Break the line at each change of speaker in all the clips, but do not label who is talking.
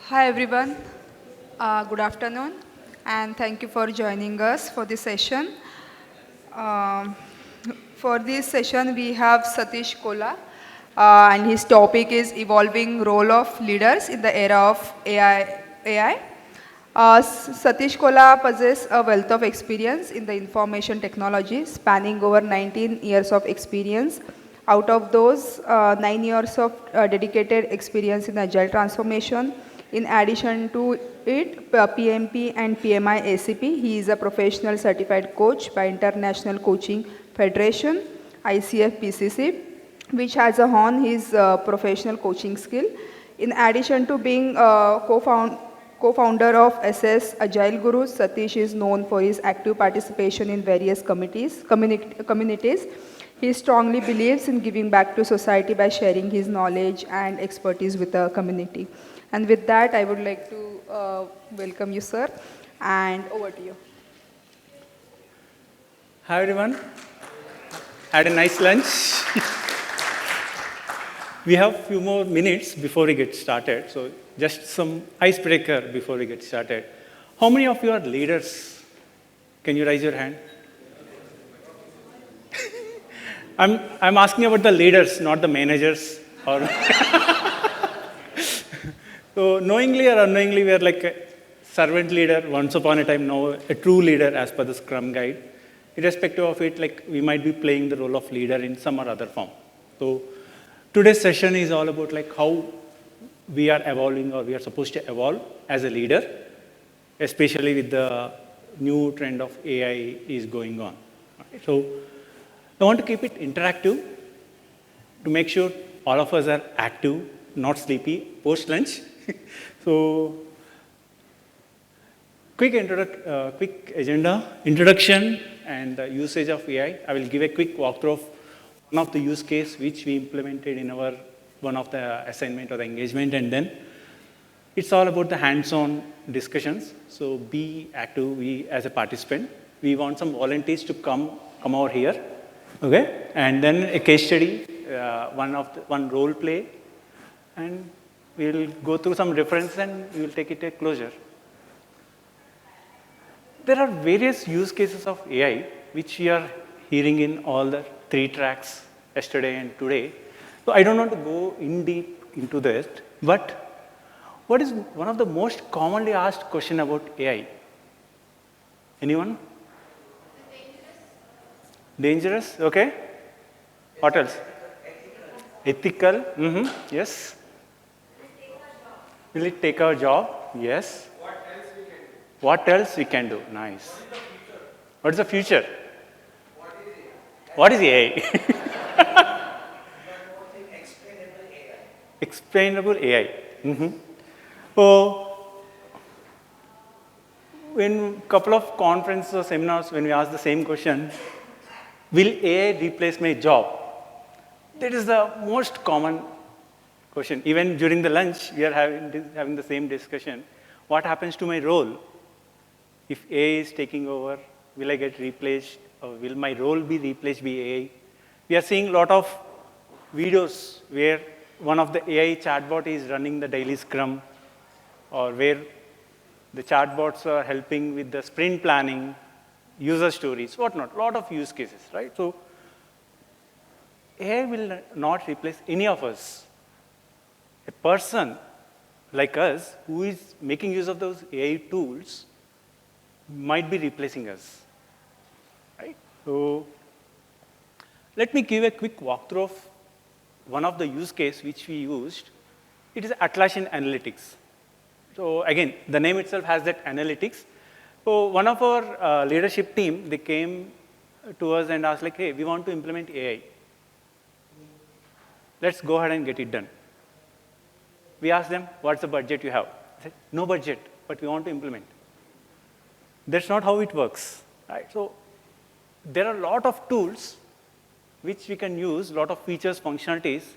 Hi everyone, good afternoon, and thank you for joining us for this session. Um, for this session, we have Satish Kolla, and his topic is evolving role of leaders in the era of AI. Satish Kolla possesses a wealth of experience in the information technology, spanning over 19 years of experience. Out of those, 9 years of dedicated experience in agile transformation. In addition to it, PMP and PMI ACP, he is a professional certified coach by International Coaching Federation, ICF PCC, which has a honed his professional coaching skill. In addition to being co-founder of SS Agile Gurus, Satish is known for his active participation in various communities. He strongly believes in giving back to society by sharing his knowledge and expertise with the community. And with that, I would like to welcome you, sir, and over to you.
Hi everyone. Had a nice lunch. We have a few more minutes before we get started, so just some icebreaker before we get started. How many of you are leaders? Can you raise your hand? I'm asking about the leaders, not the managers. Or so knowingly or unknowingly, we are like a servant leader. Once upon a time, now a true leader as per the Scrum guide. Irrespective of it, like we might be playing the role of leader in some or other form. So today's session is all about like how we are evolving or we are supposed to evolve as a leader, especially with the new trend of AI is going on. So I want to keep it interactive to make sure all of us are active, not sleepy, post-lunch. So quick agenda, introduction and the usage of AI. I will give a quick walkthrough of one of the use case which we implemented in our one of the assignment or the engagement, and then it's all about the hands-on discussions. So be active. We as a participant, we want some volunteers to come over here, okay? And then a case study, one role play, and we'll go through some reference and we will take it to closure. There are various use cases of AI which we are hearing in all the 3 tracks yesterday and today. So I don't want to go in deep into this, but what is one of the most commonly asked question about AI? Anyone? Dangerous, okay. What else? Ethical, yes. Will it take our job? Yes. What else we can do? Nice. What's the future? What is AI? Explainable AI. So, in a couple of conferences or seminars, when we ask the same question, will AI replace my job? That is the most common question. Even during the lunch, we are having the same discussion. What happens to my role? If AI is taking over, will I get replaced or will my role be replaced by AI? We are seeing a lot of videos where one of the AI chatbot is running the daily scrum, or where the chatbots are helping with the sprint planning, user stories, whatnot, a lot of use cases, right? So AI will not replace any of us. A person like us who is making use of those AI tools might be replacing us, right? So let me give a quick walkthrough of one of the use case which we used. It is Atlassian Analytics. So again, the name itself has that analytics. So one of our leadership team, they came to us and asked like, hey, we want to implement AI. Let's go ahead and get it done. We asked them, what's the budget you have? They said, no budget, but we want to implement. That's not how it works, right? So there are a lot of tools which we can use, a lot of features, functionalities.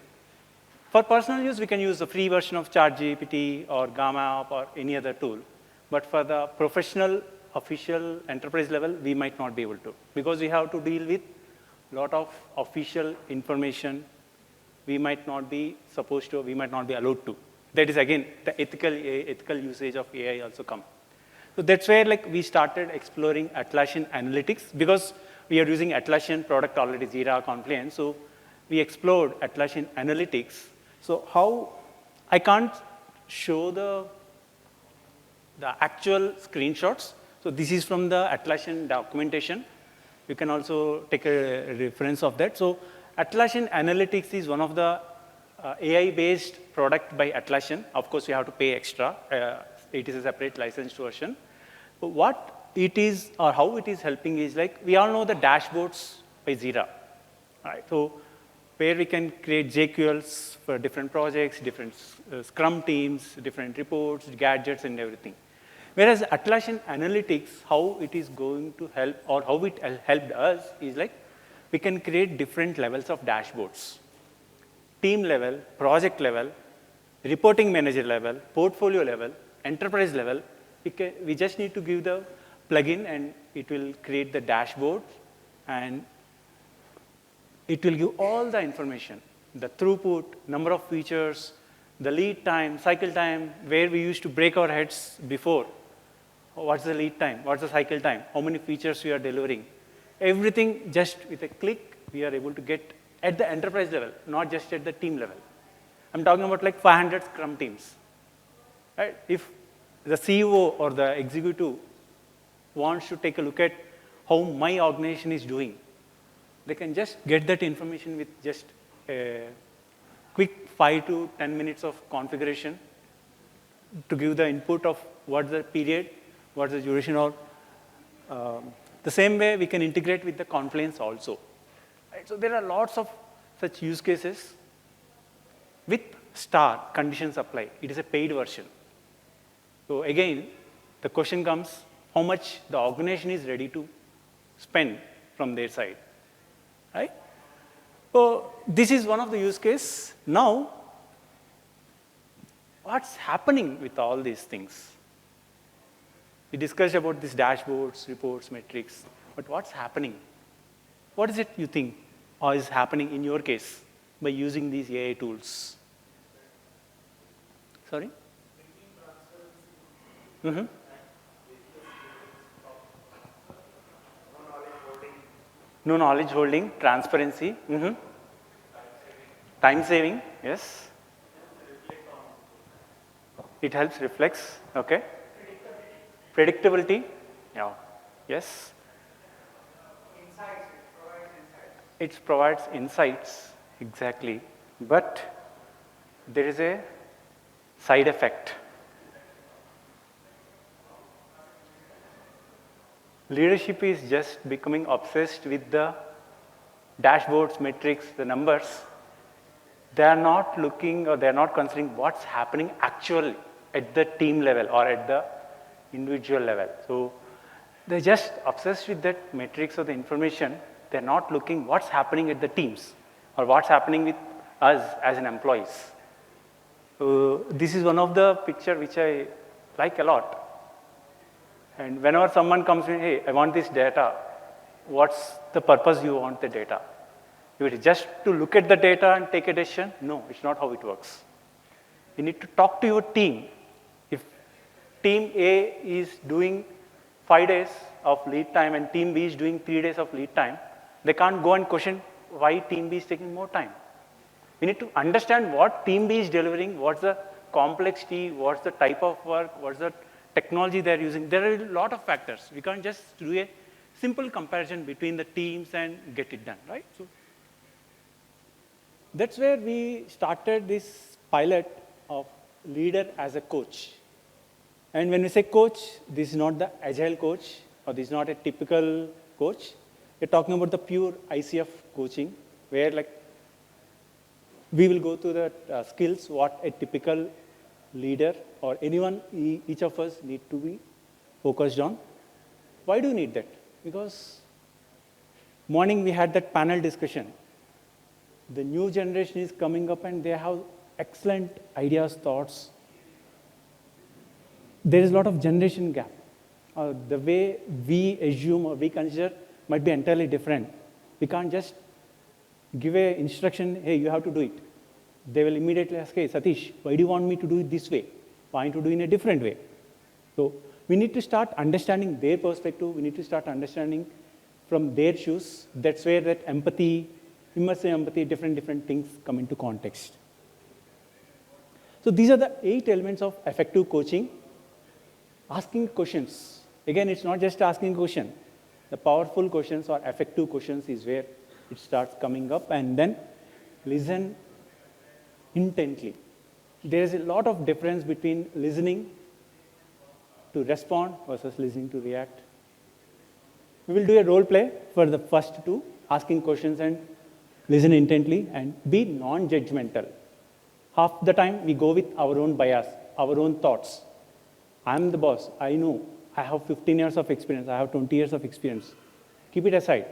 For personal use, we can use the free version of ChatGPT or Gamma or any other tool. But for the professional, official, enterprise level, we might not be able to, because we have to deal with a lot of official information we might not be supposed to, we might not be allowed to. That is again, the ethical usage of AI also come. So that's where like we started exploring Atlassian analytics because we are using Atlassian product already, Jira, Confluence. So we explored Atlassian analytics. So how, I can't show the actual screenshots. So this is from the Atlassian documentation. You can also take a reference of that. So Atlassian Analytics is one of the AI-based product by Atlassian. Of course, you have to pay extra. It is a separate licensed version. But what it is or how it is helping is like, we all know the dashboards by Jira. Right? So where we can create JQLs for different projects, different Scrum teams, different reports, gadgets, and everything. Whereas Atlassian Analytics, how it is going to help or how it helped us is like, we can create different levels of dashboards. Team level, project level, reporting manager level, portfolio level, enterprise level. We just need to give the plugin and it will create the dashboard and it will give all the information, the throughput, number of features, the lead time, cycle time, where we used to break our heads before. What's the lead time? What's the cycle time? How many features we are delivering? Everything just with a click, we are able to get at the enterprise level, not just at the team level. I'm talking about like 500 Scrum teams. Right? If the CEO or the executive wants to take a look at how my organization is doing, they can just get that information with just a quick 5 to 10 minutes of configuration to give the input of what's the period, what's the duration, or the same way we can integrate with the Confluence also. Right? So there are lots of such use cases with star conditions apply. It is a paid version. So again, the question comes, how much the organization is ready to spend from their side, right? So this is one of the use cases. Now, what's happening with all these things? We discussed about these dashboards, reports, metrics, but what's happening? What is it you think or is happening in your case by using these AI tools? Sorry? Mm-hmm. No knowledge holding, transparency, mm-hmm. Time saving, yes. It helps reflects, okay. Predictability, yeah, yes. It provides insights, exactly. But there is a side effect. Leadership is just becoming obsessed with the dashboards, metrics, the numbers. They are not looking or they are not considering what's happening actually at the team level or at the individual level. So they're just obsessed with that metrics or the information. They're not looking what's happening at the teams or what's happening with us as an employees. So this is one of the picture which I like a lot. And whenever someone comes in, hey, I want this data, what's the purpose you want the data? If it is just to look at the data and take a decision, no, it's not how it works. You need to talk to your team. If team A is doing 5 days of lead time and team B is doing 3 days of lead time, they can't go and question why team B is taking more time. We need to understand what team B is delivering, what's the complexity, what's the type of work, what's the technology they're using. There are a lot of factors. We can't just do a simple comparison between the teams and get it done, right? So that's where we started this pilot of leader as a coach. And when we say coach, this is not the agile coach or this is not a typical coach. We're talking about the pure ICF coaching where like we will go through the skills, what a typical leader or anyone, each of us need to be focused on. Why do you need that? Because morning we had that panel discussion. The new generation is coming up and they have excellent ideas, thoughts. There is a lot of generation gap. The way we assume or we consider might be entirely different. We can't just give an instruction, hey, you have to do it. they will immediately ask, hey, Satish, why do you want me to do it this way? Why don't you do it in a different way? So we need to start understanding their perspective. We need to start understanding from their shoes. That's where that empathy, immersive empathy, different things come into context. So these are the 8 elements of effective coaching. Asking questions. Again, it's not just asking a question. The powerful questions or effective questions is where it starts coming up, and then listen intently. There is a lot of difference between listening to respond versus listening to react. We will do a role play for the first 2, asking questions and listen intently and be non-judgmental. Half the time we go with our own bias, our own thoughts. I'm the boss, I know, I have 15 years of experience, I have 20 years of experience. Keep it aside.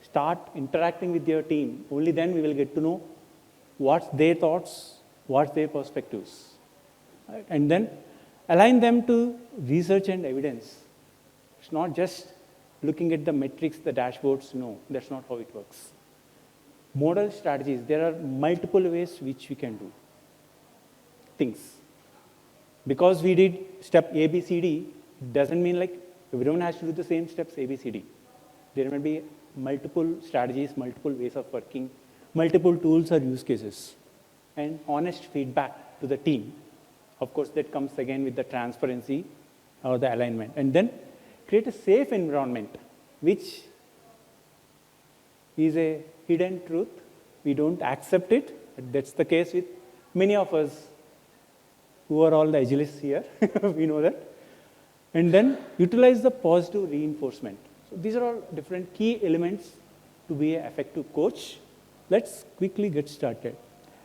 Start interacting with your team. Only then we will get to know what's their thoughts, what's their perspectives. Right? And then align them to research and evidence. It's not just looking at the metrics, the dashboards. No, that's not how it works. Model strategies. There are multiple ways which we can do things. Because we did step A, B, C, D, doesn't mean like everyone has to do the same steps A, B, C, D. There may be multiple strategies, multiple ways of working, multiple tools or use cases, and honest feedback to the team. Of course, that comes again with the transparency or the alignment. And then create a safe environment, which is a hidden truth. We don't accept it. That's the case with many of us who are all the agilists here. We know that. And then utilize the positive reinforcement. So these are all different key elements to be an effective coach. Let's quickly get started.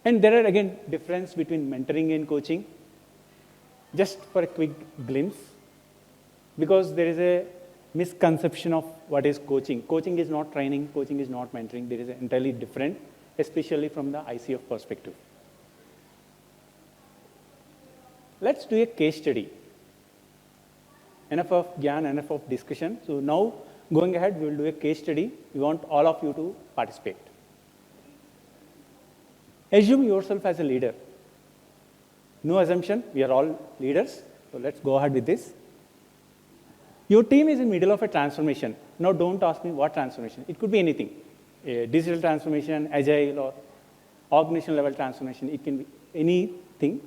And there are, again, difference between mentoring and coaching. Just for a quick glimpse, because there is a misconception of what is coaching. Coaching is not training, coaching is not mentoring. There is an entirely different, especially from the ICF perspective. Let's do a case study. Enough of Gyan, enough of discussion. So now, going ahead, we will do a case study. We want all of you to participate. Assume yourself as a leader. No assumption, we are all leaders. So let's go ahead with this. Your team is in the middle of a transformation. Now don't ask me what transformation. It could be anything. A digital transformation, agile, or organizational level transformation. It can be anything.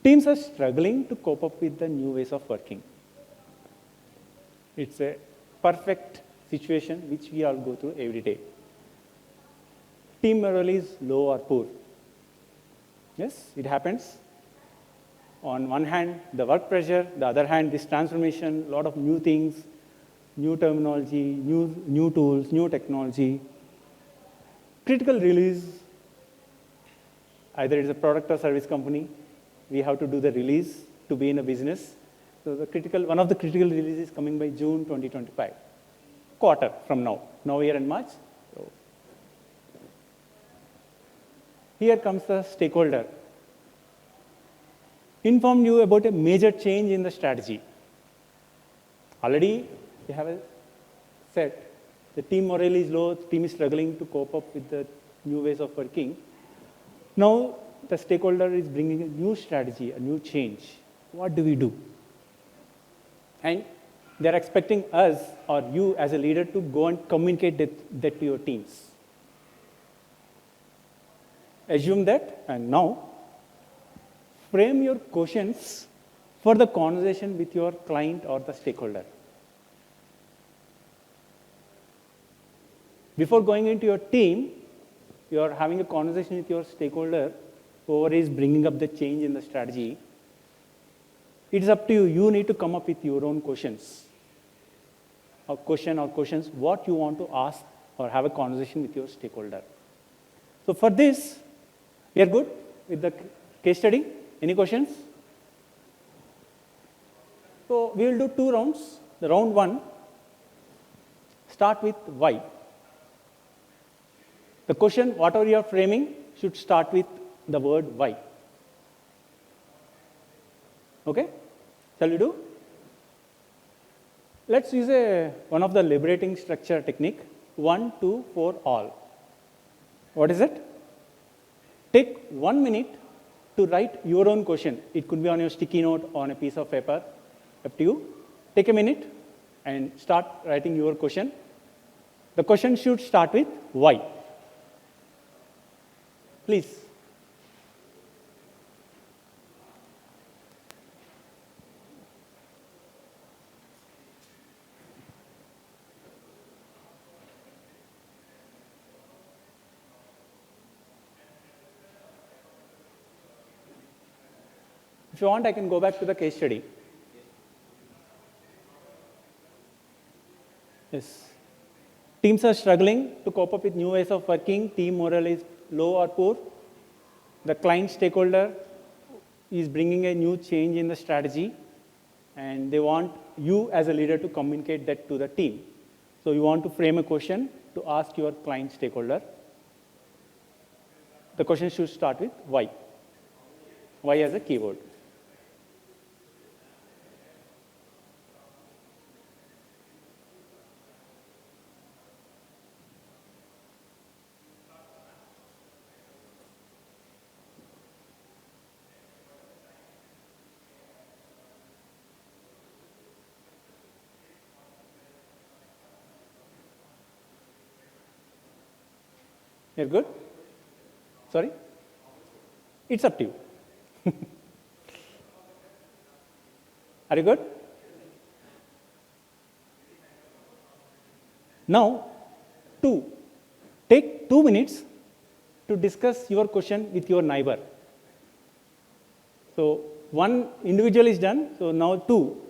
Teams are struggling to cope up with the new ways of working. It's a perfect situation which we all go through every day. Team morale is low or poor. Yes, it happens. On one hand, the work pressure, the other hand, this transformation, a lot of new things, new terminology, new tools, new technology. Critical release, either it's a product or service company, we have to do the release to be in a business. So one of the critical releases is coming by June 2025, quarter from now. Now we are in March. So here comes the stakeholder. Informed you about a major change in the strategy. Already, we have said the team morale is low, the team is struggling to cope up with the new ways of working. Now, the stakeholder is bringing a new strategy, a new change. What do we do? And they're expecting us or you as a leader to go and communicate that to your teams. Assume that, and now, frame your questions for the conversation with your client or the stakeholder. Before going into your team, you are having a conversation with your stakeholder, whoever is bringing up the change in the strategy. It is up to you. You need to come up with your own questions. A question or questions, what you want to ask or have a conversation with your stakeholder. So for this, we are good with the case study. Any questions? So we will do 2 rounds. The round 1, start with why. The question, whatever you are framing, should start with the word why. Okay? Shall we do? Let's use one of the liberating structure technique, 1, 2, 4, all. What is it? Take 1 minute to write your own question. It could be on your sticky note or on a piece of paper, up to you. Take a minute and start writing your question. The question should start with why. Please. If you want, I can go back to the case study. Yes. Teams are struggling to cope up with new ways of working. Team morale is low or poor. The client stakeholder is bringing a new change in the strategy, and they want you as a leader to communicate that to the team. So you want to frame a question to ask your client stakeholder. The question should start with why. Why as a keyword. You're good? Sorry? It's up to you. Are you good? Now, take 2 minutes to discuss your question with your neighbor. So, one individual is done, so now 2.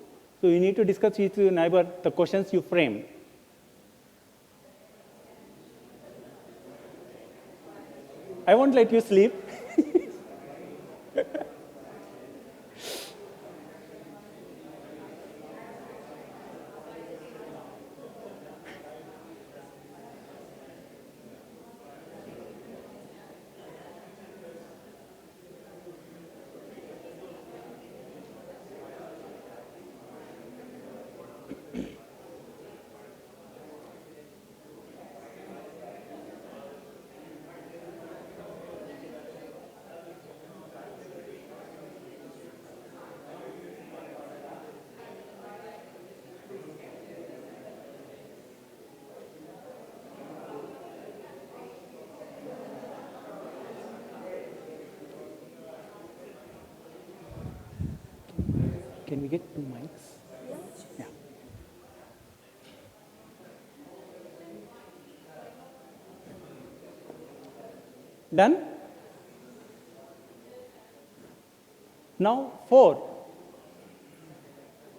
So, you need to discuss with your neighbor the questions you framed. I won't let you sleep. Can we get 2 mics? Yeah. Done? Now 4.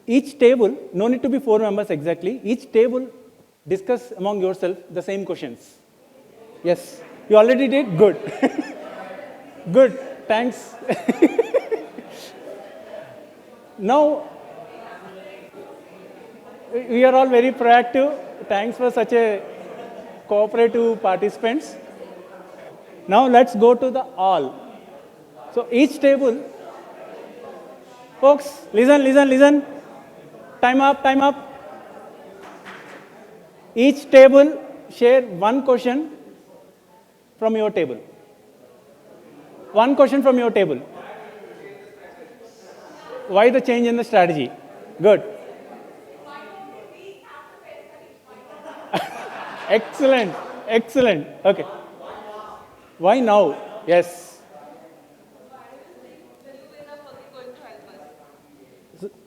Each table, no need to be 4 members exactly, each table discuss among yourself the same questions. Yes, you already did? Good. Good, thanks. Now, we are all very proactive. Thanks for such a cooperative participants. Now let's go to the all. So each table, folks, listen. Time up. Each table share one question from your table. One question from your table. Why the change in the strategy? Good. Excellent. Okay. Why now? Yes.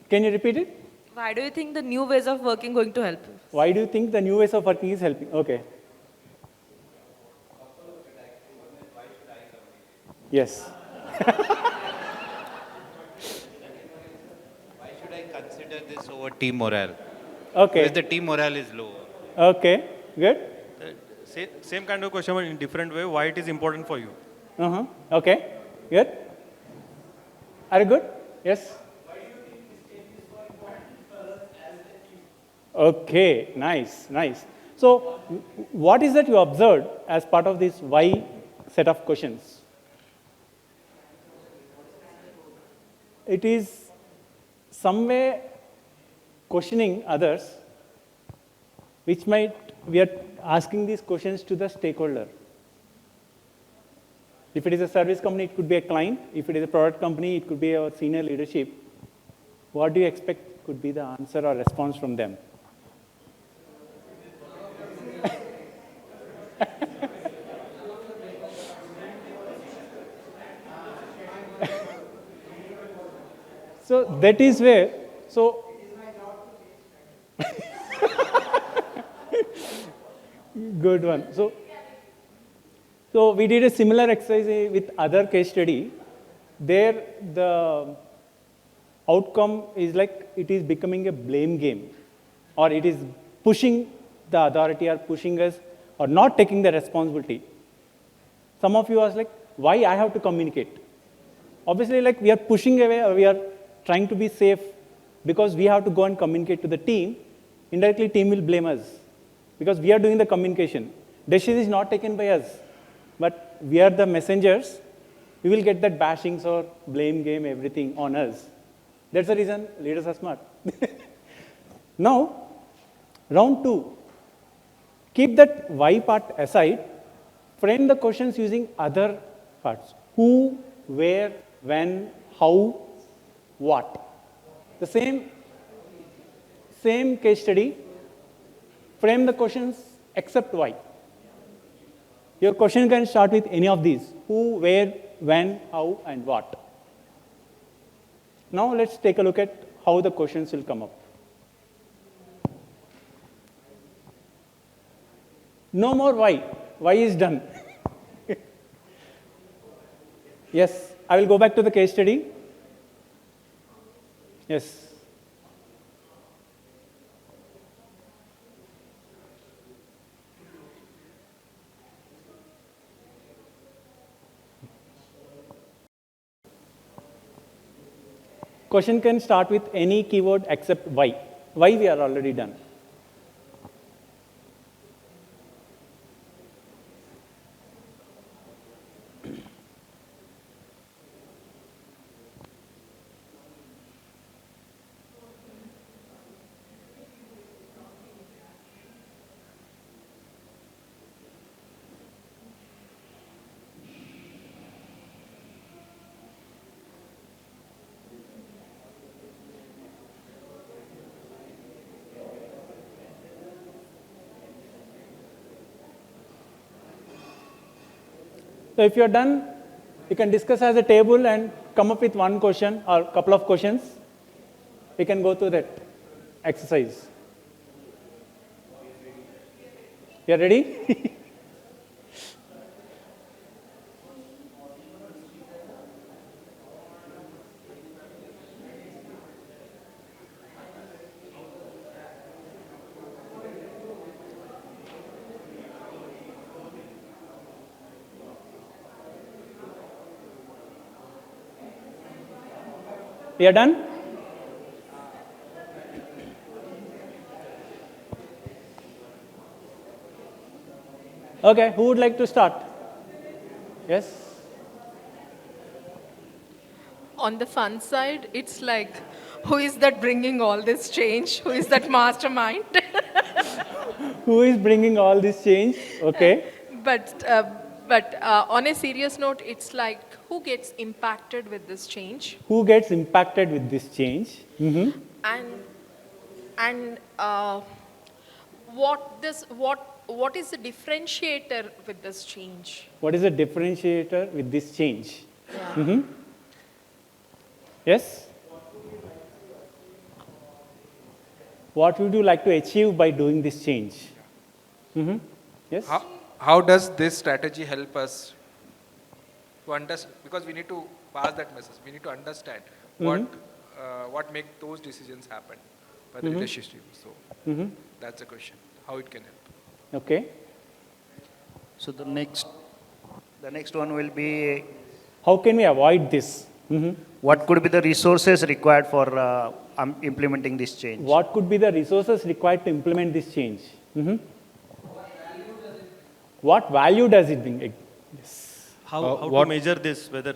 Can you repeat it?
Why do you think the new ways of working going to help?
Why do you think the new ways of working is helping? Okay. Yes.
Why should I consider this over team morale?
Okay.
Because the team morale is low.
Okay. Good.
Same kind of question, but in different way. Why it is important for you?
Okay. Good. Are you good? Yes. Okay. Nice. So, what is that you observed as part of this why set of questions? It is some way questioning others, which might we are asking these questions to the stakeholder. If it is a service company, it could be a client. If it is a product company, it could be our senior leadership. What do you expect could be the answer or response from them? So that is where, so good one. So we did a similar exercise with other case study. There the outcome is like it is becoming a blame game, or it is pushing the authority or pushing us or not taking the responsibility. Some of you are like, why I have to communicate? Obviously, like we are pushing away or we are trying to be safe because we have to go and communicate to the team. Indirectly, team will blame us because we are doing the communication. Decision is not taken by us, but we are the messengers. We will get that bashings or blame game, everything on us. That's the reason leaders are smart. Now, round 2. Keep that why part aside. Frame the questions using other parts. Who, where, when, how, what. The same case study. Frame the questions except why. Your question can start with any of these. Who, where, when, how, and what. Now let's take a look at how the questions will come up. No more why. Why is done. Yes, I will go back to the case study. Yes. Question can start with any keyword except why. Why we are already done. So if you're done, you can discuss as a table and come up with one question or a couple of questions. We can go through that exercise. You ready? We are done? Okay, who would like to start? Yes?
On the fun side, it's like, who is that bringing all this change? Who is that mastermind?
Who is bringing all this change? Okay.
but on a serious note, it's like, who gets impacted with this change?
Who gets impacted with this change? Mm-hmm.
And what is the differentiator with this change?
What is the differentiator with this change?
Yeah.
Mm-hmm. Yes? What would you like to achieve by doing this change? Mm-hmm. Yes?
How does this strategy help us to understand? Because we need to pass that message. We need to understand what make those decisions happen by the leadership team. So that's the question. How it can help.
Okay.
So the next one will be,
How can we avoid this? Mm-hmm.
what could be the resources required for implementing this change?
What could be the resources required to implement this change? Mm-hmm. What value does it bring? Yes.
How to measure this, whether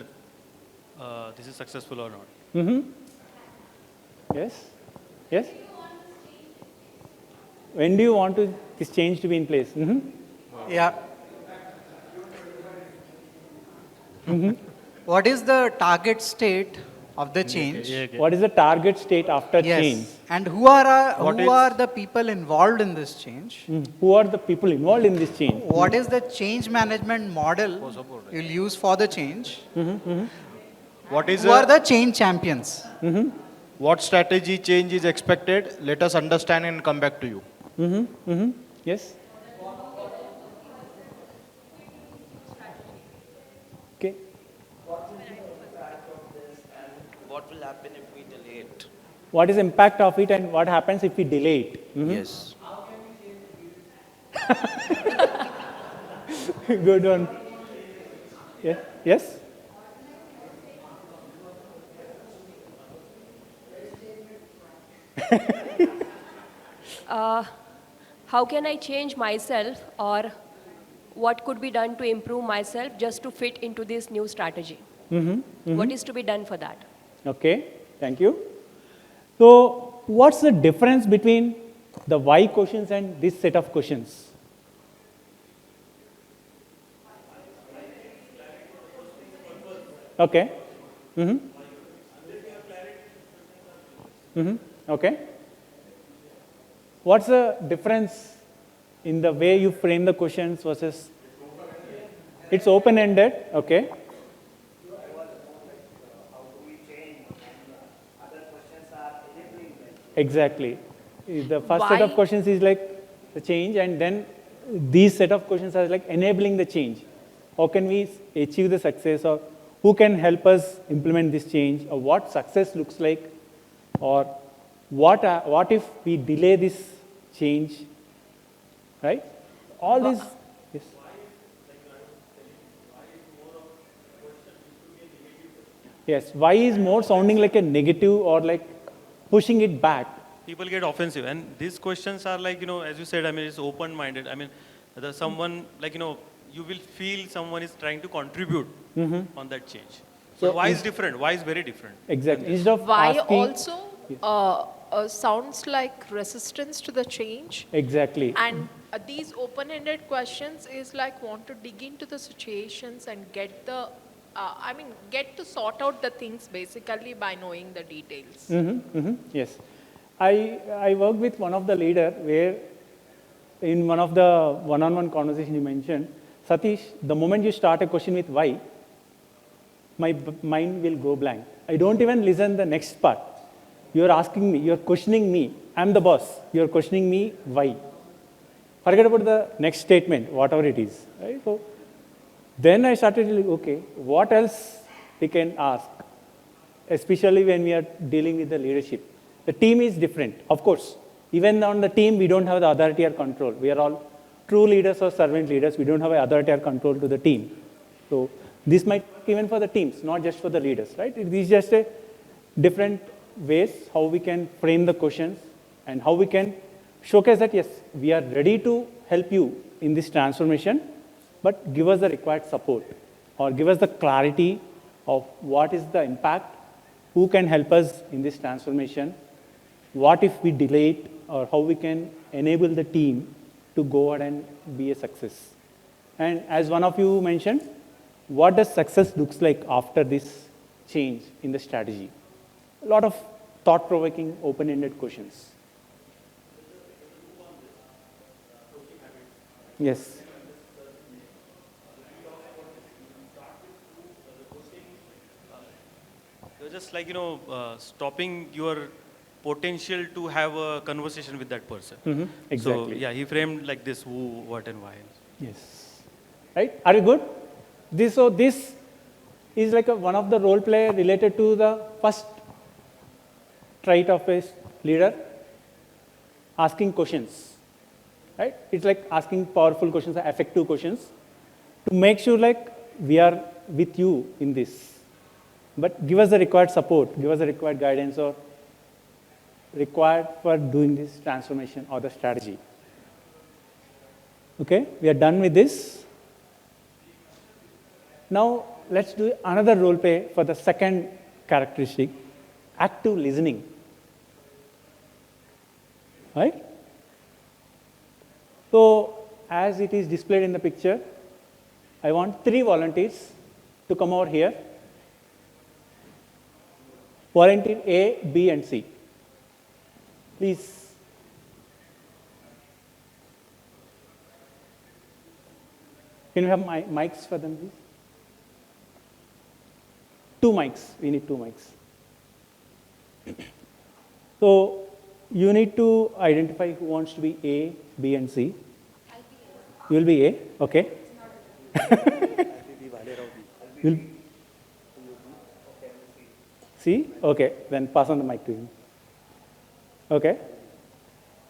this is successful or not?
Mm-hmm. Yes? Yes? When do you want this change to be in place? Mm-hmm.
Yeah.
What is the target state of the change?
What is the target state after
Yes.
change?
And who are
What
who
is-
are the people involved in this change?
Who are the people involved in this change?
What is the change management model you'll use for the change?
What is
Who are the change champions?
what strategy change is expected? Let us understand and come back to you.
Yes? Okay.
What will happen if we delay it?
What is the impact of it and what happens if we delay it?
Yes.
Good one. Yeah. Yes?
How can I change myself, or what could be done to improve myself just to fit into this new strategy? What is to be done for that?
Okay. Thank you. So, what's the difference between the why questions and this set of questions? Okay. Okay. What's the difference in the way you frame the questions versus it's open-ended, okay? Exactly. The first set of
Why-
questions is like the change, and then these set of questions are like enabling the change. How can we achieve the success, or who can help us implement this change, or what success looks like, or what if we delay this change, right? All these. Yes. Yes. Why is more sounding like a negative or like pushing it back?
People get offensive, and these questions are like, as you said, I mean, it's open-minded. I mean, there's someone like, you will feel someone is trying to contribute on that change. So why is different? Why is very different?
Exactly. Instead of
Why
asking,
also sounds like resistance to the change.
exactly.
And these open-ended questions is like want to dig into the situations and get the, get to sort out the things basically by knowing the details.
Yes. I worked with one of the leader where in one of the one-on-one conversation you mentioned, Satish, the moment you start a question with why, my mind will go blank. I don't even listen the next part. You're asking me, you're questioning me. I'm the boss. You're questioning me why. Forget about the next statement, whatever it is. Right? So then I started like, okay, what else we can ask, especially when we are dealing with the leadership. The team is different, of course. Even on the team, we don't have the authority or control. We are all true leaders or servant leaders. We don't have authority or control to the team. So this might work even for the teams, not just for the leaders, right? It is just a different ways how we can frame the questions and how we can showcase that, yes, we are ready to help you in this transformation, but give us the required support or give us the clarity of what is the impact, who can help us in this transformation, what if we delay it, or how we can enable the team to go ahead and be a success. And as one of you mentioned, what does success looks like after this change in the strategy? A lot of thought-provoking, open-ended questions. Yes.
You're just like, stopping your potential to have a conversation with that person.
Exactly.
So, yeah, he framed like this, who, what, and why.
Yes. Right? Are you good? This is like one of the role play related to the first trait of a leader, asking questions. Right? It's like asking powerful questions, effective questions, to make sure like we are with you in this. But give us the required support, give us the required guidance or required for doing this transformation or the strategy. Okay, we are done with this. Now, let's do another role play for the second characteristic, active listening. Right? So, as it is displayed in the picture, I want 3 volunteers to come over here. Volunteer A, B, and C. Please. Can you have mics for them, please? 2 mics. We need 2 mics. So you need to identify who wants to be A, B, and C. You will be A, okay. You'll C, okay. Then pass on the mic to him. Okay.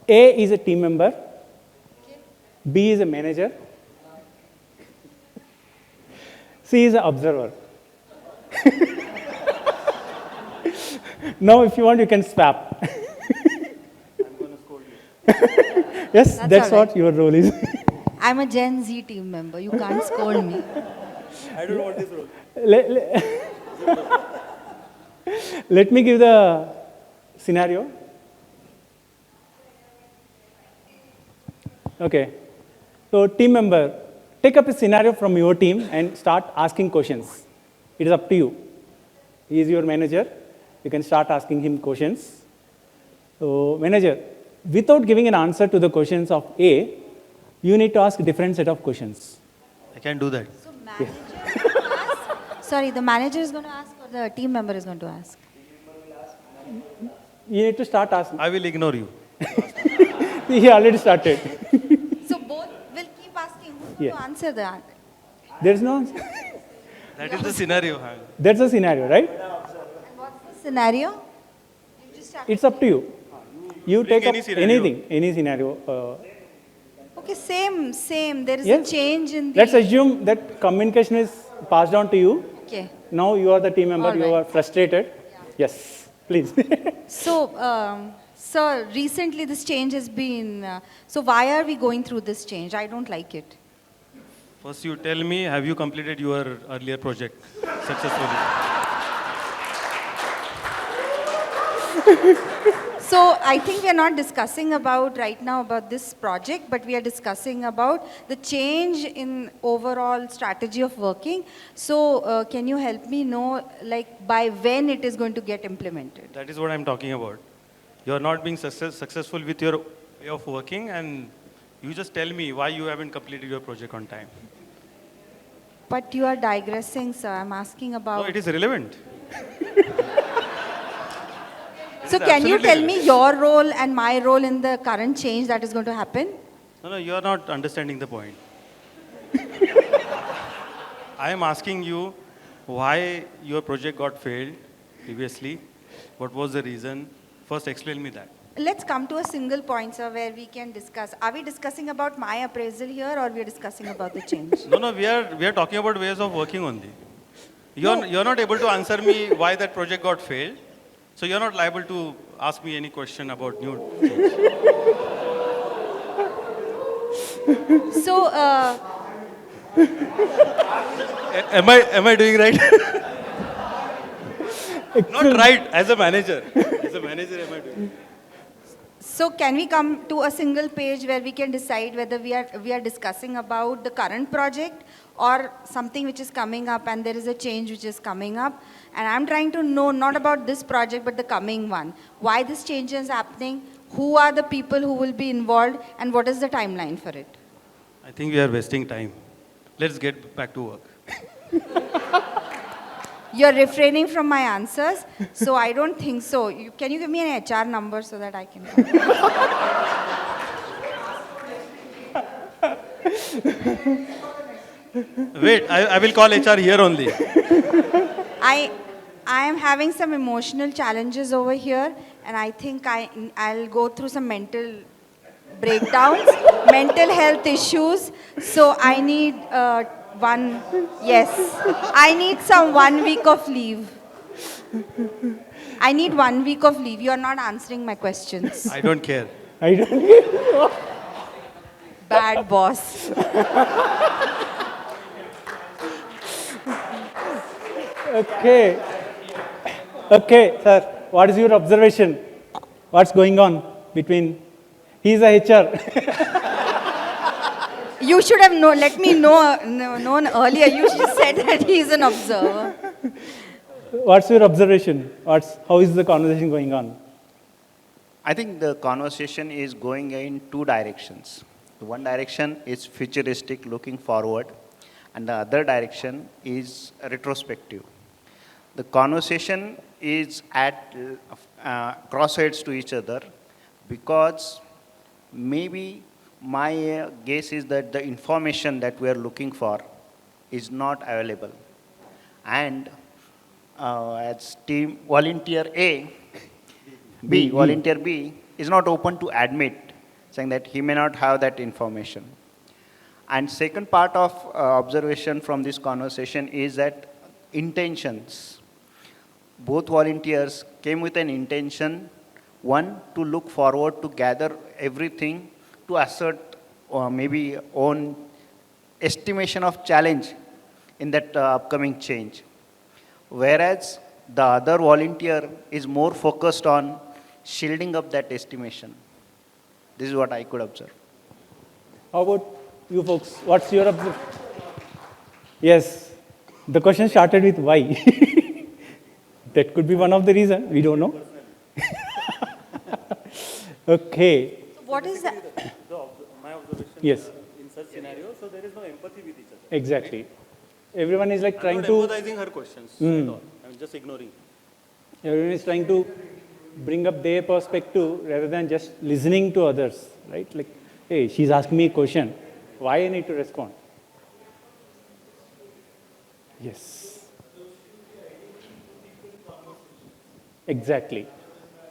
A is a team member. B is a manager. C is an observer. Now, if you want, you can swap. I'm going to scold you. Yes, that's what your role is.
I'm a Gen Z team member. You can't scold me.
I don't want this role.
Let me give the scenario. Okay. So, team member, take up a scenario from your team and start asking questions. It is up to you. He is your manager. You can start asking him questions. So, manager, without giving an answer to the questions of A, you need to ask a different set of questions.
I can do that.
So manager Sorry, the manager is going to ask or the team member is going to ask?
You need to start asking.
I will ignore you.
He already started.
So both will keep asking who's going to answer that?
There is no answer.
That is the scenario.
That's the scenario, right?
And what's the scenario? You just have
It's up to you. You take up
any scenario.
anything, any scenario.
Okay, same. There is
Yes.
a change in the...
Let's assume that communication is passed on to you.
Okay.
Now you are the team member,
All
you
right.
are frustrated. Yes, please.
So, sir, recently this change has been... so why are we going through this change? I don't like it.
First, you tell me, have you completed your earlier project successfully?
So I think we are not discussing about right now about this project, but we are discussing about the change in overall strategy of working. So can you help me know, like, by when it is going to get implemented?
That is what I'm talking about. You are not being successful with your way of working, and you just tell me why you haven't completed your project on time.
But you are digressing, sir. I'm asking about...
No, it is relevant.
So can you tell me your role and my role in the current change that is going to happen?
No, you are not understanding the point. I am asking you why your project got failed previously. What was the reason? First, explain me that.
Let's come to a single point, sir, where we can discuss. Are we discussing about my appraisal here, or we are discussing about the change?
No, we are talking about ways of working only. You're not able to answer me why that project got failed. So you're not liable to ask me any question about new change.
So,
Am I doing right? Not right, as a manager. As a manager, am I doing?
so can we come to a single page where we can decide whether we are discussing about the current project or something which is coming up, and there is a change which is coming up, and I'm trying to know not about this project but the coming one. Why this change is happening? Who are the people who will be involved, and what is the timeline for it?
I think we are wasting time. Let's get back to work.
You're refraining from my answers, so I don't think so. Can you give me an HR number so that I can...
Wait, I will call HR here only.
I am having some emotional challenges over here, and I think I'll go through some mental breakdowns, mental health issues. So I need I need some 1 week of leave. I need 1 week of leave. You are not answering my questions.
I don't care.
I don't care.
Bad boss.
Okay, sir. What is your observation? What's going on between... He's a HR.
You should have let me know known earlier. You just said said that he is an observer.
What's your observation? How is the conversation going on?
I think the conversation is going in two directions. The one direction is futuristic, looking forward, and the other direction is retrospective. The conversation is at crossroads to each other because maybe my guess is that the information that we are looking for is not available. And as team volunteer volunteer B is not open to admit, saying that he may not have that information. And second part of observation from this conversation is that intentions. Both volunteers came with an intention, one, to look forward, to gather everything, to assert maybe own estimation of challenge in that upcoming change. Whereas the other volunteer is more focused on shielding up that estimation. This is what I could observe.
How about you folks? What's your observation? Yes, the question started with why. That could be one of the reasons. We don't know. Okay.
So what is that?
My observation.
Yes.
In such scenarios, so there is no empathy with each other.
Exactly. Everyone is like trying
I'm
to.
not empathizing her questions at all. I'm just ignoring.
Everyone is trying to bring up their perspective rather than just listening to others, right? Like, hey, she's asking me a question. Why I need to respond? Yes. Exactly.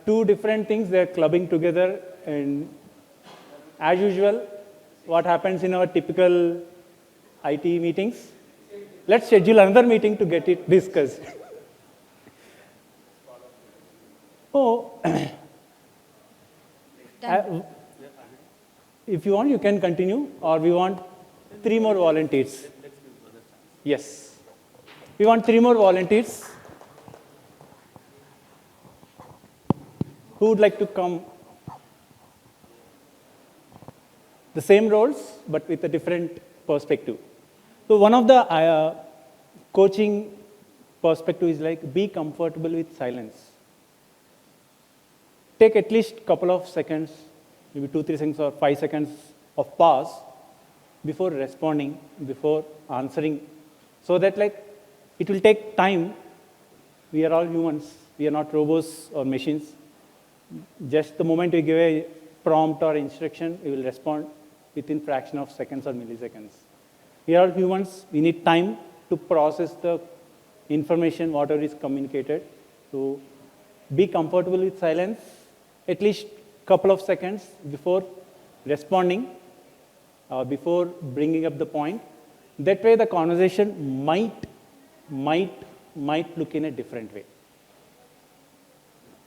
Two different things, they're clubbing together, and as usual, what happens in our typical IT meetings? Let's schedule another meeting to get it discussed. Oh, if you want, you can continue, or we want 3 more volunteers. Yes. We want 3 more volunteers. Who would like to come? The same roles, but with a different perspective. So one of the coaching perspective is like, be comfortable with silence. Take at least a couple of seconds, maybe 2-3 seconds or 5 seconds of pause before responding, before answering, so that like it will take time. We are all humans. We are not robots or machines. Just the moment we give a prompt or instruction, we will respond within fraction of seconds or milliseconds. We are all humans. We need time to process the information, whatever is communicated. So be comfortable with silence, at least a couple of seconds before responding, before bringing up the point. That way the conversation might look in a different way.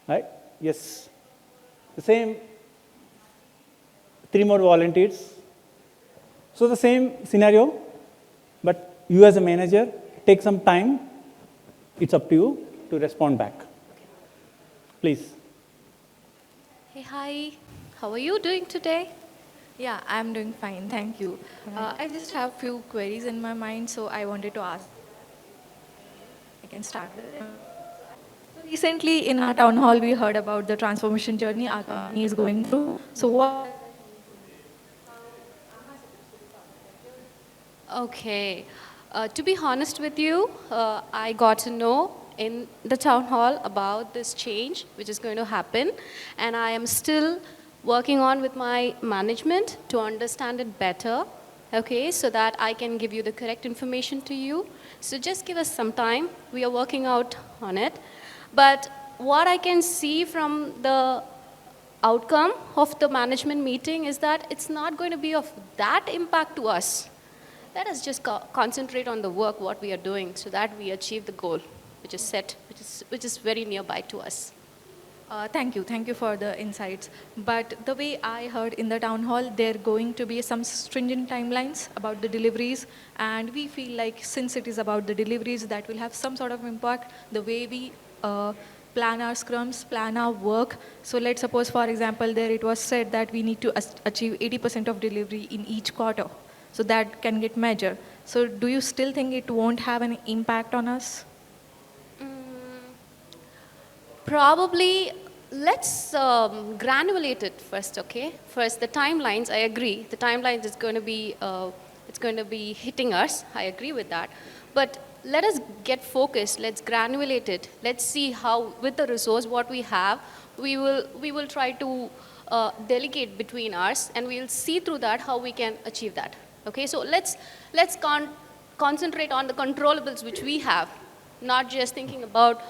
Right? Yes. The same, 3 more volunteers. So the same scenario, but you as a manager, take some time. It's up to you to respond back. Please.
Hey, hi. How are you doing today? Yeah, I'm doing fine, thank you. I just have few queries in my mind, so I wanted to ask. I can start with it. Recently, in our town hall, we heard about the transformation journey our company is going through. So what?
Okay. To be honest with you, I got to know in the town hall about this change which is going to happen, and I am still working on with my management to understand it better, okay, so that I can give you the correct information to you. So just give us some time. We are working out on it. But what I can see from the outcome of the management meeting is that it's not going to be of that impact to us. Let us just concentrate on the work, what we are doing, so that we achieve the goal, which is set, which is very nearby to us.
Thank you for the insights. But the way I heard in the town hall, there are going to be some stringent timelines about the deliveries, and we feel like since it is about the deliveries, that will have some sort of impact, the way we plan our scrums, plan our work. So let's suppose, for example, there it was said that we need to achieve 80% of delivery in each quarter. So that can get measured. So do you still think it won't have an impact on us?
Probably, let's granulate it first, okay? First, the timelines, I agree. The timelines is going to be, it's going to be hitting us. I agree with that. But let us get focused. Let's granulate it. Let's see how, with the resource what we have, we will try to delegate between us, and we'll see through that how we can achieve that. Okay, so let's concentrate on the controllables which we have, not just thinking about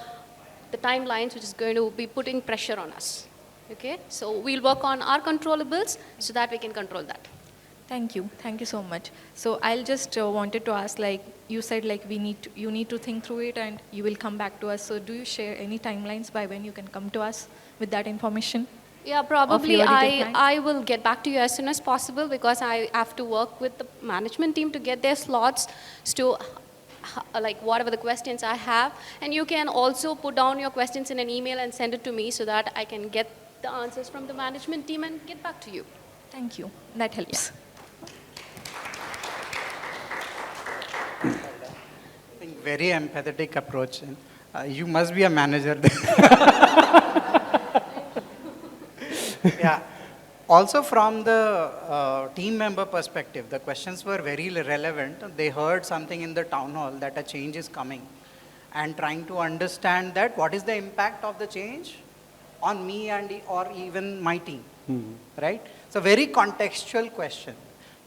the timelines which is going to be putting pressure on us. Okay, so we'll work on our controllables so that we can control that.
Thank you so much. So I'll just wanted to ask, like you said, like you need to think through it and you will come back to us. So do you share any timelines by when you can come to us with that information?
Yeah, probably I will get back to you as soon as possible, because I have to work with the management team to get their slots to like whatever the questions I have. And you can also put down your questions in an email and send it to me so that I can get the answers from the management team and get back to you.
Thank you. That helps.
I think very empathetic approach. You must be a manager. Yeah. Also from the team member perspective, the questions were very relevant. They heard something in the town hall that a change is coming, and trying to understand that what is the impact of the change on me and or even my team, right? So very contextual question,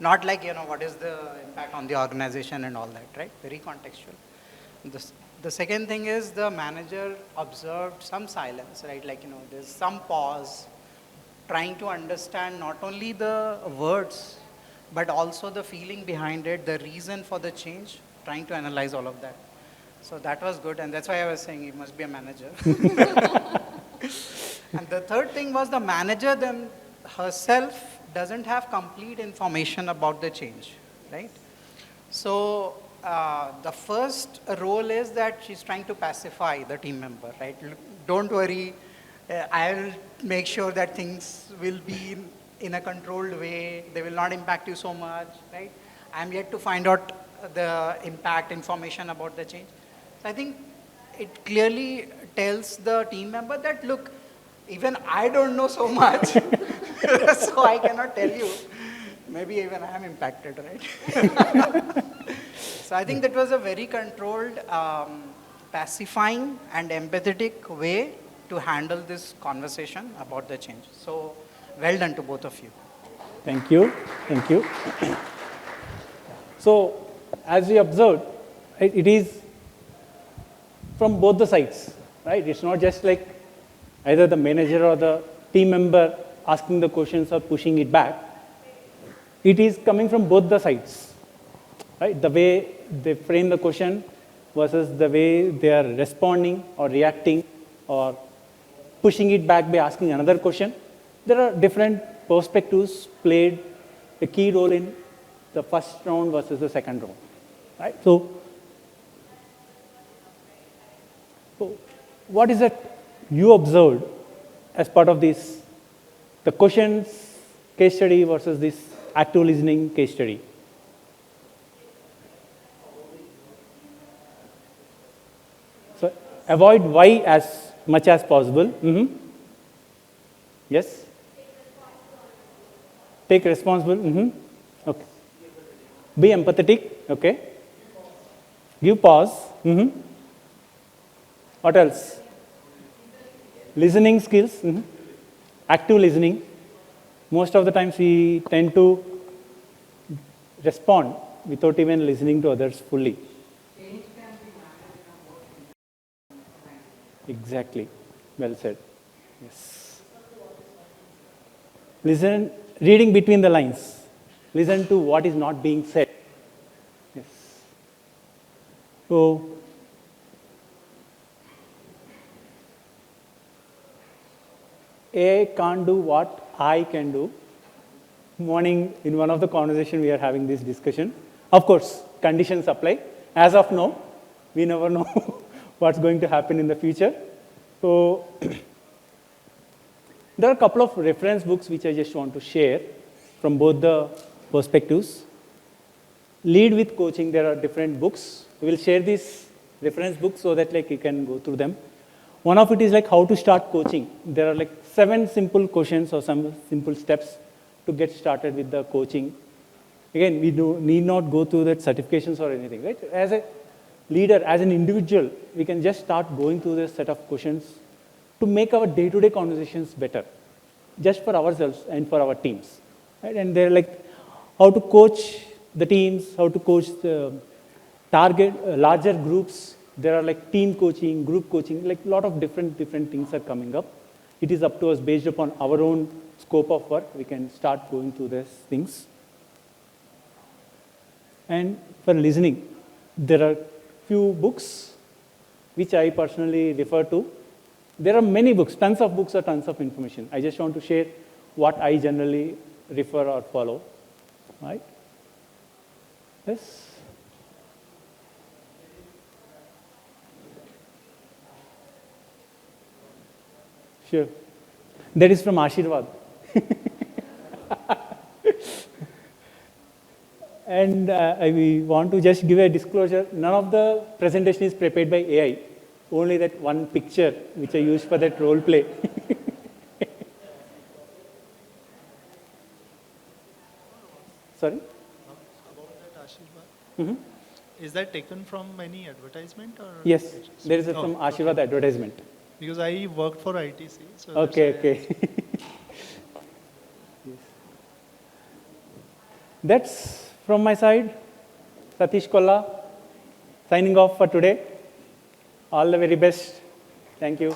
not like, what is the impact on the organization and all that, right? Very contextual. The second thing is the manager observed some silence, right? Like, there's some pause, trying to understand not only the words, but also the feeling behind it, the reason for the change, trying to analyze all of that. So that was good, and that's why I was saying he must be a manager. And the third thing was the manager herself doesn't have complete information about the change, right? So the first role is that she's trying to pacify the team member, right? Don't worry, I'll make sure that things will be in a controlled way. They will not impact you so much, right? I'm yet to find out the impact information about the change. So I think it clearly tells the team member that, look, even I don't know so much, so I cannot tell you. Maybe even I am impacted, right? So I think that was a very controlled, pacifying and empathetic way to handle this conversation about the change. So well done to both of you.
Thank you. Thank you. So as we observed, it is from both the sides, right? It's not just like either the manager or the team member asking the questions or pushing it back. It is coming from both the sides, right? The way they frame the question versus the way they are responding or reacting or pushing it back by asking another question. There are different perspectives played a key role in the first round versus the second round, right? So what is that you observed as part of this, the questions case study versus this active listening case study? So avoid why as much as possible. Yes? Take responsible. Okay. Be empathetic. Okay. Give pause. What else? Listening skills. Active listening. Most of the times we tend to respond without even listening to others fully. Exactly. Well said. Yes. Listen, reading between the lines. Listen to what is not being said. Yes. So, AI can't do what I can do. Morning, in one of the conversations, we are having this discussion. Of course, conditions apply. As of now, we never know what's going to happen in the future. So, there are a couple of reference books which I just want to share from both the perspectives. lead with coaching. There are different books. We will share these reference books so that like you can go through them. One of it is like how to start coaching. There are like 7 simple questions or some simple steps to get started with the coaching. Again, we need not go through that certifications or anything, right? As a leader, as an individual, we can just start going through this set of questions to make our day-to-day conversations better, just for ourselves and for our teams, right? And they're like how to coach the teams, how to coach the target larger groups. There are like team coaching, group coaching, like a lot of different things are coming up. It is up to us based upon our own scope of work. We can start going through these things. And for listening, there are few books which I personally refer to. There are many books, tons of books or tons of information. I just want to share what I generally refer or follow, right? Yes. Sure. That is from Ashirvad. And I want to just give a disclosure. None of the presentation is prepared by AI. Only that one picture which I used for that role play. Sorry?
About that Ashirvad.
Mm-hmm.
Is that taken from any advertisement or?
Yes, there is a from Ashirvad advertisement.
Because I worked for ITC. So
Okay, okay. Yes. That's from my side. Satish Kolla, signing off for today. All the very best. Thank you.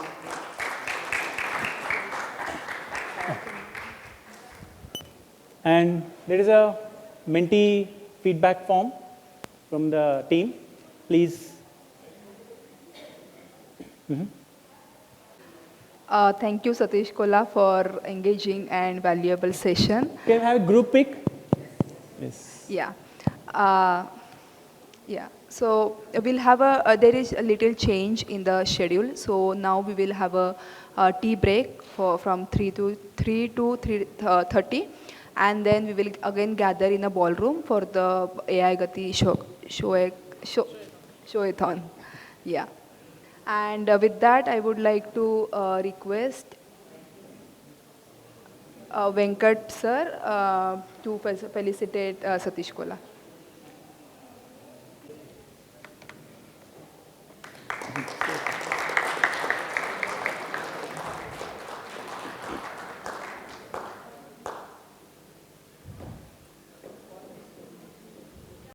And there is a mentee feedback form from the team. Please. Mm-hmm.
Thank you, Satish Kolla, for engaging and valuable session.
Can I have a group pic? Yes.
Yeah. Yeah. So we'll have there is a little change in the schedule. So now we will have a tea break from 3 to 3:30, and then we will again gather in a ballroom for the AI Gati showathon. Yeah. And with that, I would like to request Venkat sir to felicitate Satish Kolla.